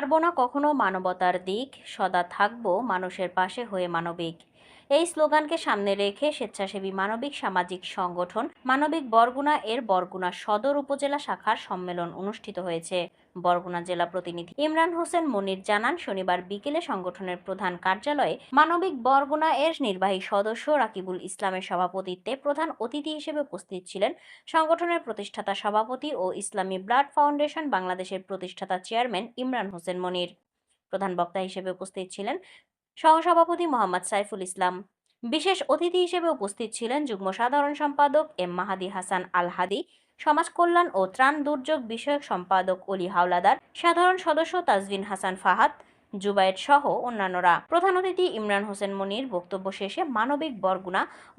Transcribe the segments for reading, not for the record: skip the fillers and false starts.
ছাড়বো না কখনো মানবতার দিক, সদা থাকবো মানুষের পাশে হয়ে মানবিক। এই স্লোগানকে সামনে রেখে স্বেচ্ছাসেবী মানবিক সামাজিক সংগঠন মানবিক বরগুনা এর বরগুনা সদর উপজেলা শাখার সম্মেলন অনুষ্ঠিত হয়েছে। বরগুনা জেলা প্রতিনিধি ইমরান হোসেন মনির জানান, শনিবার বিকেলে সংগঠনের প্রধান কার্যালয়ে মানবিক বরগুনা এর নির্বাহী সদস্য রাকিবুল ইসলামের সভাপতিত্বে প্রধান অতিথি হিসেবে উপস্থিত ছিলেন সংগঠনের প্রতিষ্ঠাতা সভাপতি ও ইসলামী ব্লাড ফাউন্ডেশন বাংলাদেশের প্রতিষ্ঠাতা চেয়ারম্যান ইমরান হোসেন মনির। প্রধান বক্তা হিসেবে উপস্থিত ছিলেন সহসভাপতি মোহাম্মদ সাইফুল ইসলাম। বিশেষ অতিথি হিসেবে উপস্থিত ছিলেন যুগ্ম সাধারণ সম্পাদক এম মাহাদি হাসান আল হাদি, সমাজ কল্যাণ ও ত্রাণ দুর্যোগ বিষয়ক সম্পাদক অলি হাওলাদার, সাধারণ সদস্য তাজবিন হাসান ফাহাদ, জুবায়ের সহ অন্যান্যরা। প্রধান অতিথি ইমরান হোসেন মনির বক্তব্য শেষে মানবিক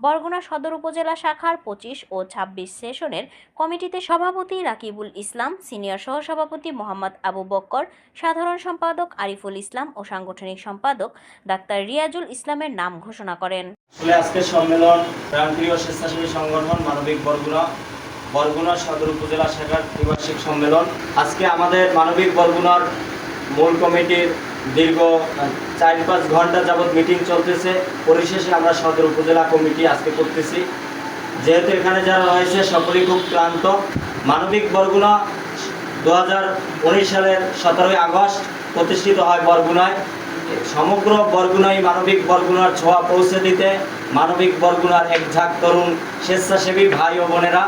বরগুনা সদর উপজেলা শাখার 25 ও 26 সেশনের কমিটিতে সভাপতি রাকিবুল ইসলাম, সিনিয়র সহসভাপতি মোহাম্মদ আবু বক্কর, সাধারণ সম্পাদক আরিফুল ইসলাম ও সাংগঠনিক সম্পাদক ডাক্তার রিয়াজুল ইসলামের নাম ঘোষণা করেন। আজকের সম্মেলন প্রাণপ্রিয় স্বেচ্ছাসেবী সংগঠন মানবিক বরগুনা সদর উপজেলা শাখার ত্রিবার্ষিক সম্মেলন। আজকে আমাদের মানবিক বরগুনার মূল কমিটির দীর্ঘ 4-5 ঘন্টা যাবৎ মিটিং চলতেছে। পরিশেষে আমরা সদর উপজেলা কমিটি আজকে করতেছি। যেহেতু এখানে যারা রয়েছে সকলেই খুব ক্লান্ত। মানবিক বরগুনা 2019 সালের 17 আগস্ট প্রতিষ্ঠিত হয় বরগুনায়। সমগ্র বরগুনায় মানবিক বরগুনার ছোঁয়া পৌঁছে দিতে মানবিক বরগুনার এক ঝাঁক তরুণ স্বেচ্ছাসেবী ভাই ও বোনেরা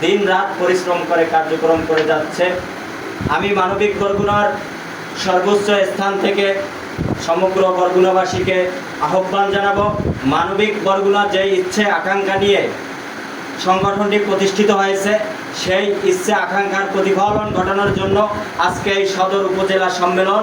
দিন রাত পরিশ্রম করে কার্যক্রম করে যাচ্ছে। আমি মানবিক বরগুনার সর্বোচ্চ স্থান থেকে সমগ্র বরগুনাবাসীকে আহ্বান জানাবো, মানবিক বরগুনার যে ইচ্ছে আকাঙ্ক্ষা নিয়ে সংগঠনটি প্রতিষ্ঠিত হয়েছে সেই ইচ্ছে আকাঙ্ক্ষার প্রতিফলন ঘটানোর জন্য আজকে এই সদর উপজেলা সম্মেলন।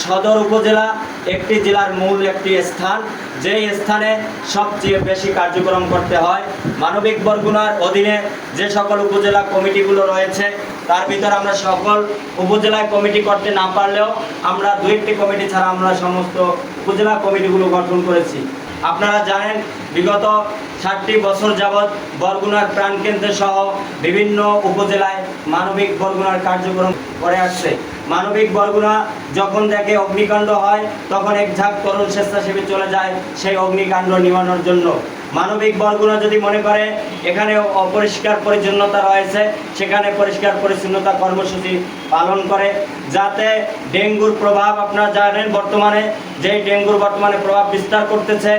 সদর উপজেলা একটি জেলার মূল একটি স্থান, যেই স্থানে সবচেয়ে বেশি কার্যক্রম করতে হয়। মানবিক বরগুনার অধীনে যে সকল উপজেলা কমিটিগুলো রয়েছে তার ভিতরে আমরা সকল উপজেলায় কমিটি করতে না পারলেও আমরা 2-1টি কমিটি ছাড়া আমরা সমস্ত উপজেলা কমিটিগুলো গঠন করেছি। আপনারা জানেন বিগত 60টি বছর যাবৎ বরগুনার প্রাণকেন্দ্র সহ বিভিন্ন উপজেলায় মানবিক বরগুনার কার্যক্রম করে আসছে। মানবিক বরগুনা যখন দেখে অগ্নিকাণ্ড হয় তখন এক ঝাঁক তরুণ স্বেচ্ছাসেবী চলে যায় সেই অগ্নিকাণ্ড নিবানোর জন্য। মানবিক বরগুনা যদি মনে করে এখানে অপরিষ্কার পরিচ্ছন্নতা রয়েছে, সেখানে পরিষ্কার পরিচ্ছন্নতা কর্মসূচি পালন করে, যাতে ডেঙ্গুর প্রভাব, আপনারা জানেন বর্তমানে ডেঙ্গুর প্রভাব বিস্তার করতেছে,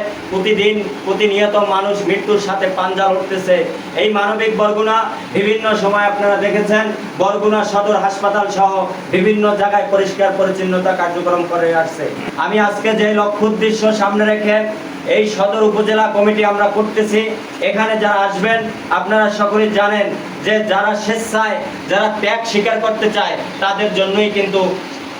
প্রতিনিয়ত মানুষ মৃত্যুর সাথে পাঞ্জা লড়তেছে। এই মানবিক বরগুনা বিভিন্ন সময় আপনারা দেখেছেন বরগুনা সদর হাসপাতাল সহ বিভিন্ন জায়গায় পরিষ্কার পরিচ্ছন্নতা কার্যক্রম করে আসছে। আমি আজকে যে লক্ষ্য উদ্দেশ্য সামনে রেখে এই সদর উপজেলা কমিটি আমরা করতেছি, এখানে যারা আসবেন আপনারা সকলেই জানেন যে যারা স্বেচ্ছায় যারা ত্যাগ স্বীকার করতে চায় তাদের জন্যই কিন্তু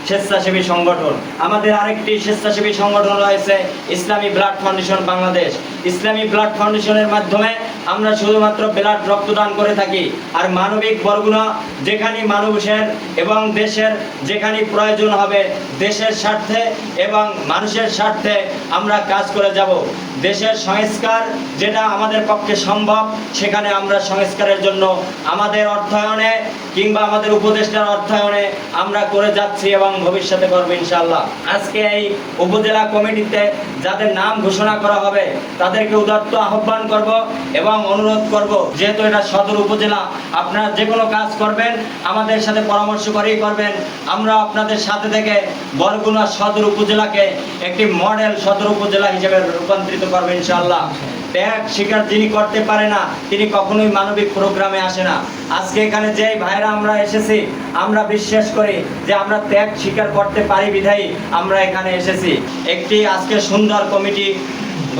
স্বেচ্ছাসেবী সংগঠন। আমাদের আরেকটি স্বেচ্ছাসেবী সংগঠন রয়েছে ইসলামী ব্লাড ফাউন্ডেশন বাংলাদেশ। ইসলামী ব্লাড ফাউন্ডেশনের মাধ্যমে আমরা শুধুমাত্র ব্লাড রক্তদান করে থাকি। আর মানবিক বরগুনা যেখানে মানুষের এবং দেশের যেখানে প্রয়োজন হবে দেশের স্বার্থে এবং মানুষের স্বার্থে আমরা কাজ করে যাব। দেশের সংস্কার যেটা আমাদের পক্ষে সম্ভব সেখানে আমরা সংস্কারের জন্য আমাদের অর্থায়নে কিংবা আমাদের উপদেষ্টার অর্থায়নে আমরা করে যাচ্ছি এবং ভবিষ্যতে করব ইনশাআল্লাহ। আজকে এই উপজেলা কমিটিতে যাদের নাম ঘোষণা করা হবে তাদেরকে উদাত্ত আহ্বান করব এবং অনুরোধ করব, যেহেতু এটা সদর উপজেলা, আপনারা যে কোনো কাজ করবেন আমাদের সাথে পরামর্শ করেই করবেন। আমরা আপনাদের সাথে থেকে বরগুনা সদর উপজেলাকে একটি মডেল সদর উপজেলা হিসেবে রূপান্তরিত করবো ইনশাআল্লাহ। ত্যাগ স্বীকার যিনি করতে পারে না তিনি কখনোই মানবিক প্রোগ্রামে আসে না। আজকে এখানে যে ভাইরা আমরা এসেছি আমরা বিশ্বাস করি যে আমরা ত্যাগ স্বীকার করতে পারি বিধায়ী আমরা এখানে এসেছি। একটি আজকে সুন্দর কমিটি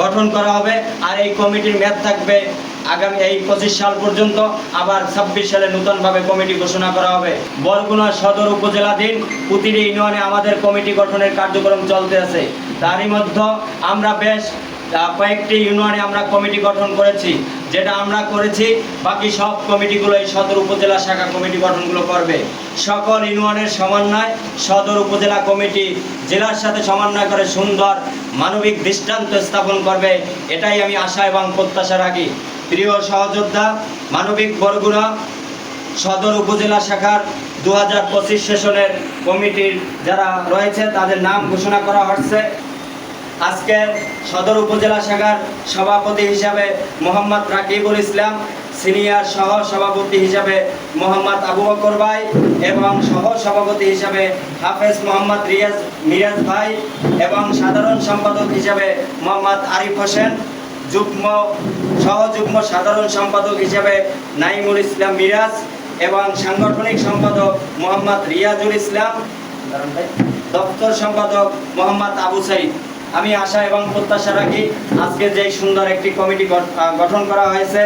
গঠন করা হবে আর এই কমিটির মেয়াদ থাকবে আগামী এই 25 সাল পর্যন্ত। আবার 26 সালে নতুনভাবে কমিটি ঘোষণা করা হবে। বরগুনা সদর উপজেলাধীন প্রতিটি ইউনিয়নে আমাদের কমিটি গঠনের কার্যক্রম চলতে আছে। তারই মধ্যে আমরা বেশ কয়েকটি ইউনিয়নে আমরা কমিটি গঠন করেছি। যেটা আমরা করেছি বাকি সব কমিটিগুলো এই সদর উপজেলা শাখা কমিটি গঠনগুলো করবে। সকল ইউনিয়নের সমন্বয় সদর উপজেলা কমিটি জেলার সাথে সমন্বয় করে সুন্দর মানবিক দৃষ্টান্ত স্থাপন করবে, এটাই আমি আশা এবং প্রত্যাশা রাখি। প্রিয় সহযোদ্ধা, মানবিক বরগুনা সদর উপজেলা শাখার 2025 সেশনের কমিটির যারা রয়েছে তাদের নাম ঘোষণা করা হচ্ছে। আজকে সদর উপজেলা শাখার সভাপতি হিসাবে মোহাম্মদ রাকিবুল ইসলাম, সিনিয়র সহ সভাপতি হিসাবে মোহাম্মদ আবু বকর ভাই এবং সহ সভাপতি হিসাবে হাফেজ মোহাম্মদ মিরাজ ভাই এবং সাধারণ সম্পাদক হিসাবে মোহাম্মদ আরিফ হোসেন, সহযুগ্ম সাধারণ সম্পাদক হিসাবে নাইমুল ইসলাম মিরাজ এবং সাংগঠনিক সম্পাদক মোহাম্মদ রিয়াজুল ইসলাম, দপ্তর সম্পাদক মোহাম্মদ আবু সাইদ। আমি আশা এবং প্রত্যাশা রাখি আজকে যে সুন্দর একটি কমিটি গঠন করা হয়েছে